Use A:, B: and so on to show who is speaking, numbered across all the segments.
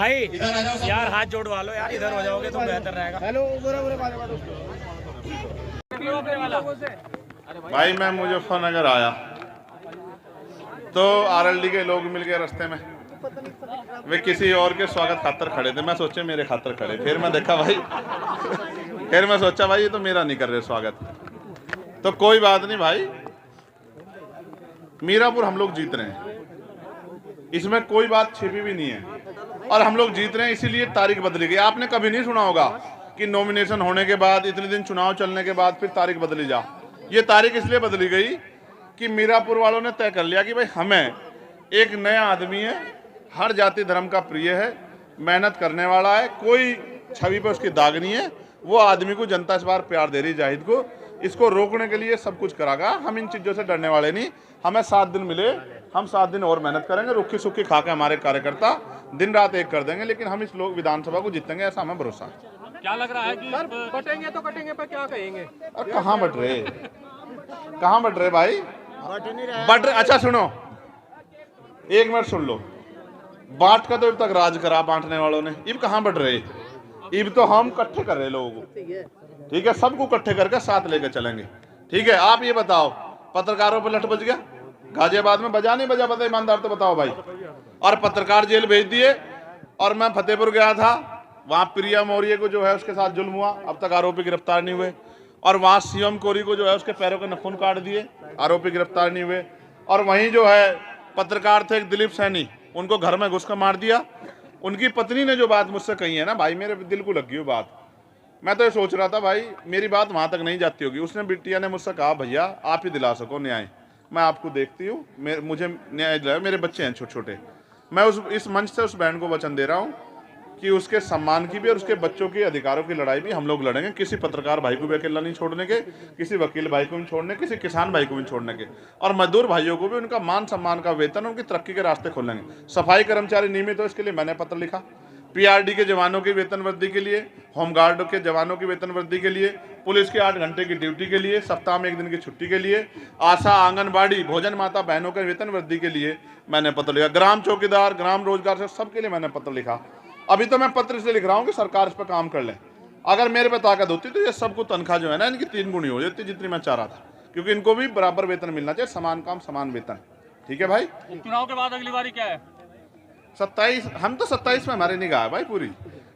A: भाई यार हाथ जोड़वा लो यार, इधर हो जाओगे तो बेहतर रहेगा। हेलो
B: भाई मैं मुजफ्फरनगर आया तो आरएलडी के लोग मिल गए रास्ते में, वे किसी और के स्वागत खातर खड़े थे। मैं सोचे मेरे खातर खड़े, फिर मैं देखा भाई फिर मैं सोचा भाई ये तो मेरा नहीं कर रहे स्वागत। तो कोई बात नहीं भाई, मीरापुर हम लोग जीत रहे हैं, इसमें कोई बात छिपी भी नहीं है। और हम लोग जीत रहे हैं इसीलिए तारीख बदली गई। आपने कभी नहीं सुना होगा कि नॉमिनेशन होने के बाद इतने दिन चुनाव चलने के बाद फिर तारीख बदली जा। ये तारीख इसलिए बदली गई कि मीरापुर वालों ने तय कर लिया कि भाई हमें एक नया आदमी है, हर जाति धर्म का प्रिय है, मेहनत करने वाला है, कोई छवि पे उसकी दाग नहीं है, वो आदमी को जनता इस बार प्यार दे रही जाहिद को। इसको रोकने के लिए सब कुछ करागा। हम इन चीज़ों से डरने वाले नहीं। हमें 7 दिन मिले, हम 7 दिन और मेहनत करेंगे, रुखी सुखी खा के हमारे कार्यकर्ता दिन रात एक कर देंगे, लेकिन हम इस लोग विधानसभा को जीतेंगे, ऐसा हमें भरोसा है।
A: क्या लग रहा है कि बटेंगे तो कटेंगे, पर क्या कहेंगे?
B: और कहाँ बट रहे, कहाँ बट रहे भाई, बट रहे। अच्छा सुनो, एक मिनट सुन लो, बांट का तो अब तक राज करा बांटने वालों ने, इब कहाँ बट रहे, इब तो हम इकट्ठे कर रहे लोगों को। ठीक है, सबको इकट्ठे करके साथ लेकर चलेंगे। ठीक है, आप ये बताओ, पत्रकारों पर लठ बज गया गाजियाबाद में, बजा नहीं बजा? बता ईमानदार तो बताओ भाई। और पत्रकार जेल भेज दिए। और मैं फतेहपुर गया था, वहां प्रिया मौर्य को जो है उसके साथ जुल्म हुआ, अब तक आरोपी गिरफ्तार नहीं हुए। और वहां सीएम कोरी को जो है उसके पैरों के नखून काट दिए, आरोपी गिरफ्तार नहीं हुए। और वहीं जो है पत्रकार थे एक दिलीप सैनी, उनको घर में घुसकर मार दिया। उनकी पत्नी ने जो बात मुझसे कही है ना भाई, मेरे दिल को लगी वो बात। मैं तो ये सोच रहा था भाई मेरी बात वहां तक नहीं जाती होगी। उसने बिटिया ने मुझसे कहा भैया आप ही दिला सको न्याय, मैं आपको देखती हूँ, मुझे न्याय दिलाओ, मेरे बच्चे हैं छोटे छोटे। मैं इस मंच से उस बहन को वचन दे रहा हूँ कि उसके सम्मान की भी और उसके बच्चों के अधिकारों की लड़ाई भी हम लोग लड़ेंगे। किसी पत्रकार भाई को भी अकेला नहीं छोड़ने के, किसी वकील भाई को भी छोड़ने, किसी किसान भाई को भी छोड़ने के, और मजदूर भाइयों को भी उनका मान सम्मान का वेतन, उनकी तरक्की के रास्ते खोलेंगे। सफाई कर्मचारी नियमित हो इसके लिए मैंने पत्र लिखा, पीआरडी के जवानों की वेतन वृद्धि के लिए, होमगार्ड के जवानों की वेतन वृद्धि के लिए, पुलिस के 8 घंटे की ड्यूटी के लिए, सप्ताह में 1 दिन की छुट्टी के लिए, आशा आंगनबाड़ी भोजन माता बहनों के वेतन वृद्धि के लिए मैंने पत्र लिखा, ग्राम चौकीदार ग्राम रोजगार से सबके लिए मैंने पत्र लिखा। अभी तो मैं पत्र इसलिए लिख रहा हूँ कि सरकार इस पर काम कर ले। अगर मेरे पे ताकत होती तो ये सबको तनख्वाह जो है ना इनकी 3 गुनी हो जाती जितनी मैं चाह रहा था, क्योंकि इनको भी बराबर वेतन मिलना चाहिए, समान काम समान वेतन। ठीक है भाई,
A: चुनाव के बाद अगली बारी क्या है?
B: 27, हम तो 27 में हमारी निगाह है भाई पूरी,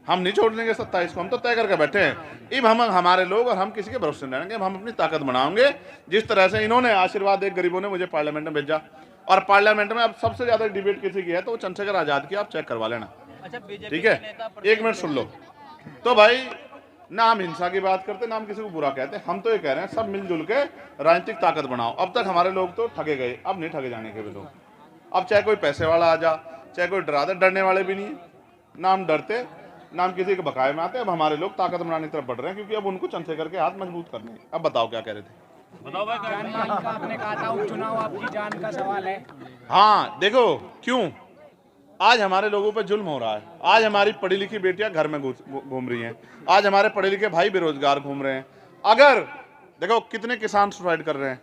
B: हम नहीं छोड़ देंगे 27 को, हम तो तय करके बैठे हैं। अब हम हमारे लोग और हम किसी के भरोसे नहीं रहेंगे, हम अपनी ताकत बढ़ाएंगे। जिस तरह से इन्होंने आशीर्वाद एक गरीबों ने मुझे पार्लियामेंट में भेजा, और पार्लियामेंट में अब सबसे ज्यादा डिबेट किसी की है तो वो चंद्रशेखर आजाद की, आप चेक करवा लेना। ठीक है, एक मिनट सुन लो। तो भाई ना हम हिंसा की बात करते ना हम किसी को बुरा कहते, हम तो ये कह रहे हैं सब मिलजुल के राजनीतिक ताकत बनाओ। अब तक हमारे लोग तो ठगे गए, अब नहीं ठगे जाने के भी लोग। अब चाहे कोई पैसे वाला आ जा, चाहे कोई डरा दे, डरने वाले भी नहीं है, ना हम डरते ना हम किसी के बकाये में आते। अब हमारे लोग ताकत बनाने की तरफ बढ़ रहे हैं, क्योंकि अब उनको चंद्रशेखर के हाथ मजबूत करने। अब बताओ क्या कह रहे थे?
A: बताओ भाई। आपने कहा था उपचुनाव आपकी जान का सवाल है।
B: हाँ देखो क्यों आज हमारे लोगों पे जुल्म हो रहा है। आज हमारी पढ़ी लिखी बेटियां घर में घूम रही हैं, आज हमारे पढ़े लिखे भाई बेरोजगार घूम रहे हैं। अगर देखो कितने किसान सुसाइड कर रहे हैं,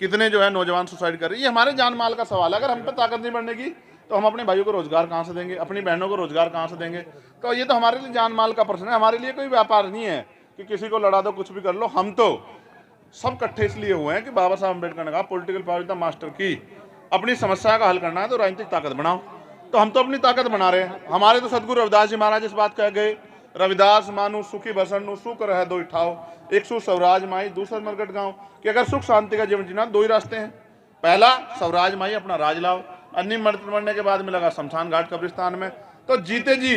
B: कितने जो है नौजवान सुसाइड कर रहे हैं, ये हमारे जान माल का सवाल है। अगर हम पे ताकत नहीं बढ़ने की तो हम अपने भाइयों को रोजगार कहाँ से देंगे, अपनी बहनों को रोजगार कहाँ से देंगे? तो ये तो हमारे लिए जान माल का प्रश्न है, हमारे लिए कोई व्यापार नहीं है कि किसी को लड़ा दो कुछ भी कर लो। हम तो सब इकट्ठे इसलिए हुए हैं कि बाबा साहब अम्बेडकर ने कहा political power is the master की, अपनी समस्या का हल करना है तो राजनीतिक ताकत बनाओ। तो हम तो अपनी ताकत बना रहे हैं। हमारे तो सदगुरु रविदास जी महाराज इस बात कह गए, रविदास मानु सुखी बसन नु सुख रह दो ठाओ, एक सु स्वराज माई दूसरा मरकट गाँव। कि अगर सुख शांति का जीवन जीना 2 ही रास्ते हैं, पहला स्वराज माई अपना राज लाओ, अन्य मरने के बाद मिलेगा शमशान घाट कब्रिस्तान में। तो जीते जी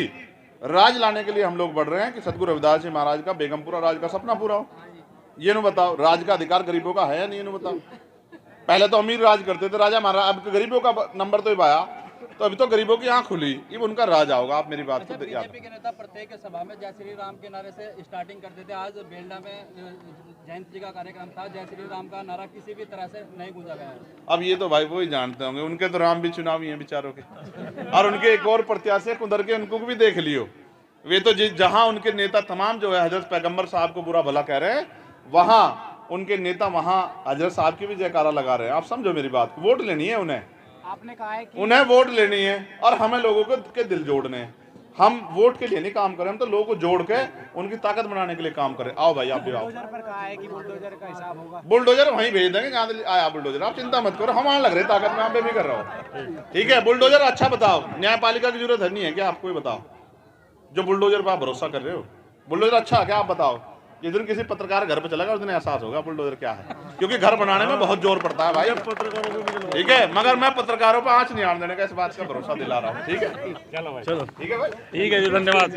B: राज लाने के लिए हम लोग बढ़ रहे हैं कि सदगुरु रविदास जी महाराज का बेगमपुरा राज का सपना पूरा हो। ये नु बताओ, राज का अधिकार गरीबों का है या नहीं? बताओ, पहले तो अमीर राज करते थे राजा महाराज, अब गरीबों का नंबर तो आया, तो अभी तो गरीबों की आंख खुली, ये उनका राज आओगा। आप मेरी बात को
C: बीजेपी के नेता प्रत्येक सभा में जय श्री राम के नारे से स्टार्टिंग करते थे। आज बेलडा में जयंती जी का कार्यक्रम था, जय श्री राम का नारा किसी भी तरह से नहीं गूंजा गया।
B: अब ये तो भाई वो ही जानते होंगे, उनके तो राम भी चुनावी हैं बेचारों के, और उनके एक और प्रत्याशी कुंदर के, उनको भी देख लियो। वे तो जहां उनके नेता तमाम जो है हजरत पैगंबर साहब को बुरा भला कह रहे हैं, वहां उनके नेता वहां हजरत साहब की भी जयकारा लगा रहे हैं। आप समझो मेरी बात, वोट लेनी है उन्हें,
A: आपने कहा है कि
B: उन्हें वोट लेनी है और हमें लोगों के दिल जोड़ने हैं। हम वोट के लिए नहीं काम करें, हम तो लोगों को जोड़ के उनकी ताकत बनाने के लिए काम करें। आओ भाई, आप भी आओ।
A: बुलडोजर पर कहा है कि बुलडोजर का हिसाब होगा।
B: बुलडोजर वहीं भेज देंगे जहाँ से आया बुलडोजर, आप चिंता मत करो, हम आने लग रहे ताकत में, आप भी कर रहा हूँ। ठीक है, बुलडोजर अच्छा बताओ, न्यायपालिका की जरूरत है नहीं है क्या? आपको ही बताओ, जो बुलडोजर पर आप भरोसा कर रहे हो, बुलडोजर अच्छा है क्या? आप बताओ। जिस दिन किसी पत्रकार घर पे चलेगा उस दिन एहसास होगा बुलडोजर क्या है, क्योंकि घर बनाने में बहुत जोर पड़ता है भाई। ठीक है, मगर मैं पत्रकारों पर आंच नहीं आने देने का, इस बात का भरोसा दिला रहा हूँ। ठीक है,
D: चलो भाई, चलो
B: ठीक है भाई,
D: ठीक है जी, धन्यवाद।